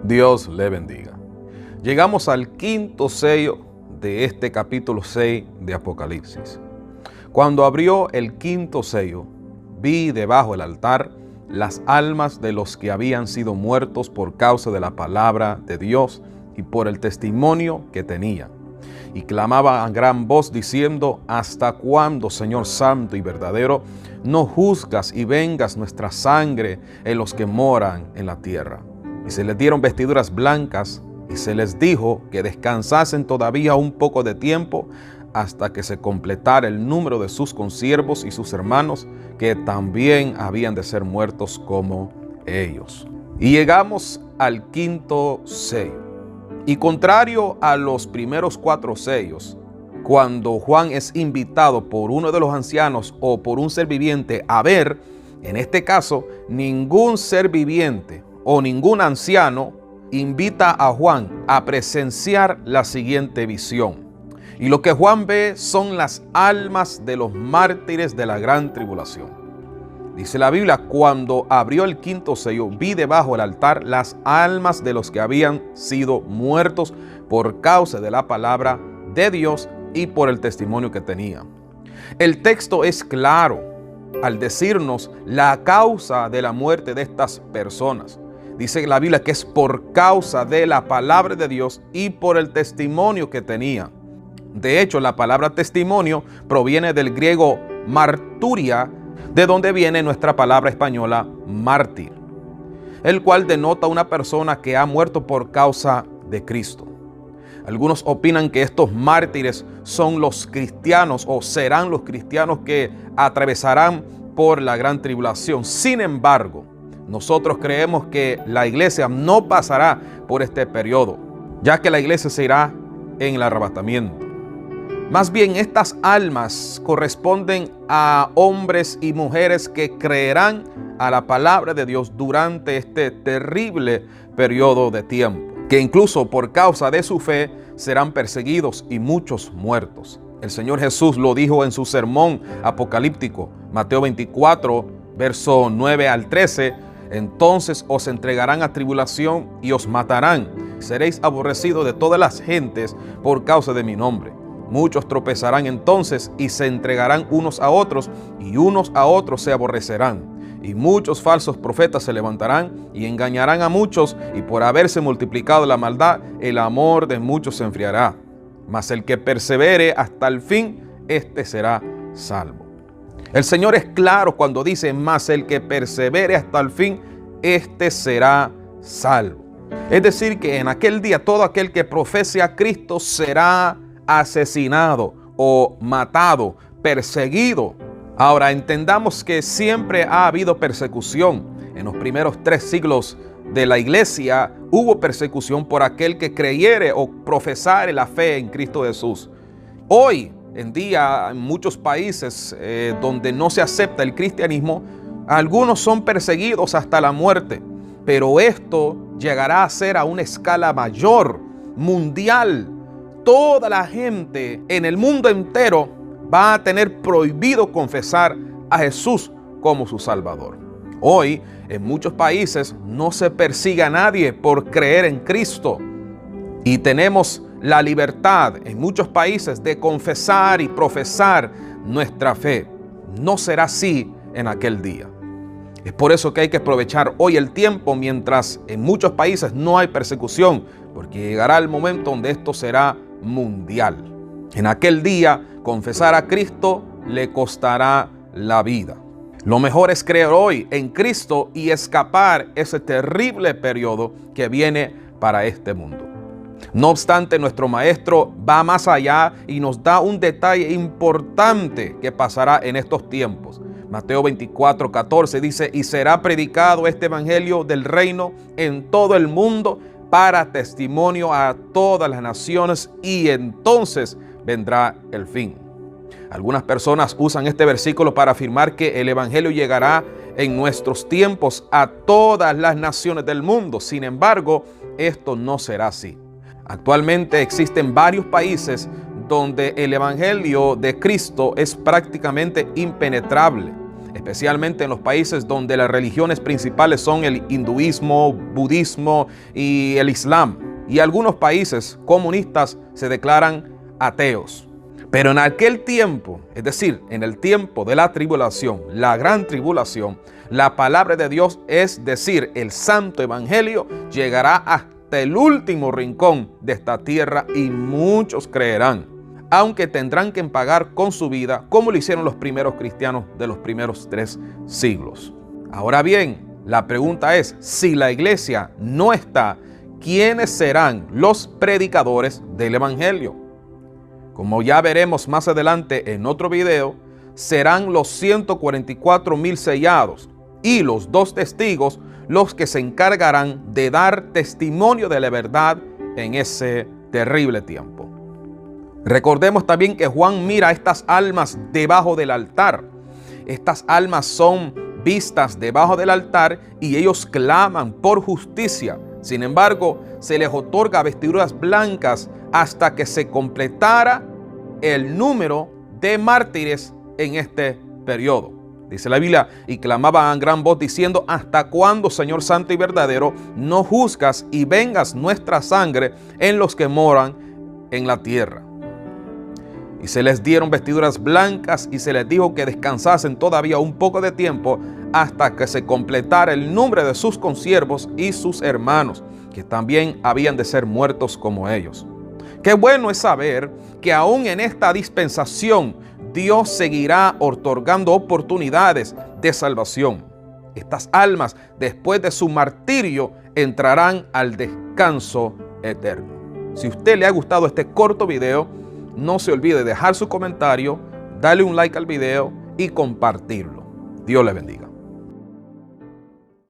Dios le bendiga. Llegamos al quinto sello de este capítulo 6 de Apocalipsis. Cuando abrió el quinto sello, vi debajo del altar las almas de los que habían sido muertos por causa de la palabra de Dios y por el testimonio que tenían. Y clamaban a gran voz diciendo: ¿Hasta cuándo, Señor santo y verdadero, no juzgas y vengas nuestra sangre en los que moran en la tierra? Y se les dieron vestiduras blancas y se les dijo que descansasen todavía un poco de tiempo hasta que se completara el número de sus consiervos y sus hermanos, que también habían de ser muertos como ellos. Y llegamos al quinto sello. Y contrario a los primeros 4 sellos, cuando Juan es invitado por uno de los ancianos o por un ser viviente a ver, en este caso, ningún ser viviente o ningún anciano invita a Juan a presenciar la siguiente visión. Y lo que Juan ve son las almas de los mártires de la gran tribulación. Dice la Biblia: cuando abrió el quinto sello, vi debajo del altar las almas de los que habían sido muertos por causa de la palabra de Dios y por el testimonio que tenían. El texto es claro al decirnos la causa de la muerte de estas personas. Dice la Biblia que es por causa de la palabra de Dios y por el testimonio que tenían. De hecho, la palabra testimonio proviene del griego marturia, de donde viene nuestra palabra española mártir, el cual denota una persona que ha muerto por causa de Cristo. Algunos opinan que estos mártires son los cristianos o serán los cristianos que atravesarán por la gran tribulación. Sin embargo, nosotros creemos que la iglesia no pasará por este periodo, ya que la iglesia se irá en el arrebatamiento. Más bien, estas almas corresponden a hombres y mujeres que creerán a la palabra de Dios durante este terrible periodo de tiempo, que incluso por causa de su fe serán perseguidos y muchos muertos. El Señor Jesús lo dijo en su sermón apocalíptico, Mateo 24, verso 9 al 13: entonces os entregarán a tribulación y os matarán. Seréis aborrecidos de todas las gentes por causa de mi nombre. Muchos tropezarán entonces y se entregarán unos a otros, y unos a otros se aborrecerán. Y muchos falsos profetas se levantarán y engañarán a muchos, y por haberse multiplicado la maldad, el amor de muchos se enfriará. Mas el que persevere hasta el fin, éste será salvo. El Señor es claro cuando dice: mas el que persevere hasta el fin, éste será salvo. Es decir, que en aquel día todo aquel que profese a Cristo será asesinado o matado, perseguido. Ahora, entendamos que siempre ha habido persecución. En los primeros 3 siglos de la iglesia hubo persecución por aquel que creyere o profesare la fe en Cristo Jesús. Hoy en día, en muchos países donde no se acepta el cristianismo, algunos son perseguidos hasta la muerte. Pero esto llegará a ser a una escala mayor, mundial. Toda la gente en el mundo entero va a tener prohibido confesar a Jesús como su Salvador. Hoy, en muchos países, no se persigue a nadie por creer en Cristo. Y tenemos la libertad en muchos países de confesar y profesar nuestra fe. No será así en aquel día. Es por eso que hay que aprovechar hoy el tiempo mientras en muchos países no hay persecución, porque llegará el momento donde esto será mundial. En aquel día, confesar a Cristo le costará la vida. Lo mejor es creer hoy en Cristo y escapar ese terrible periodo que viene para este mundo. No obstante, nuestro maestro va más allá y nos da un detalle importante que pasará en estos tiempos. Mateo 24, 14 dice: y será predicado este evangelio del reino en todo el mundo para testimonio a todas las naciones, y entonces vendrá el fin. Algunas personas usan este versículo para afirmar que el evangelio llegará en nuestros tiempos a todas las naciones del mundo. Sin embargo, esto no será así. Actualmente existen varios países donde el evangelio de Cristo es prácticamente impenetrable. especialmente en los países donde las religiones principales son el hinduismo, budismo y el islam. Y algunos países comunistas se declaran ateos. Pero en aquel tiempo, es decir, en el tiempo de la tribulación, la gran tribulación, la palabra de Dios, es decir, el santo evangelio, llegará hasta el último rincón de esta tierra y muchos creerán, aunque tendrán que pagar con su vida, como lo hicieron los primeros cristianos de los primeros 3 siglos. Ahora bien, la pregunta es, si la iglesia no está, ¿quiénes serán los predicadores del evangelio? Como ya veremos más adelante en otro video, serán los 144,000 sellados y los 2 testigos los que se encargarán de dar testimonio de la verdad en ese terrible tiempo. Recordemos también que Juan mira estas almas debajo del altar. Estas almas son vistas debajo del altar y ellos claman por justicia. Sin embargo, se les otorga vestiduras blancas hasta que se completara el número de mártires en este periodo. Dice la Biblia, y clamaban a gran voz diciendo: ¿hasta cuándo, Señor santo y verdadero, no juzgas y vengas nuestra sangre en los que moran en la tierra? Y se les dieron vestiduras blancas y se les dijo que descansasen todavía un poco de tiempo hasta que se completara el número de sus consiervos y sus hermanos, que también habían de ser muertos como ellos. Qué bueno es saber que aún en esta dispensación Dios seguirá otorgando oportunidades de salvación. Estas almas, después de su martirio, entrarán al descanso eterno. Si a usted le ha gustado este corto video, no se olvide dejar su comentario, darle un like al video y compartirlo. Dios le bendiga.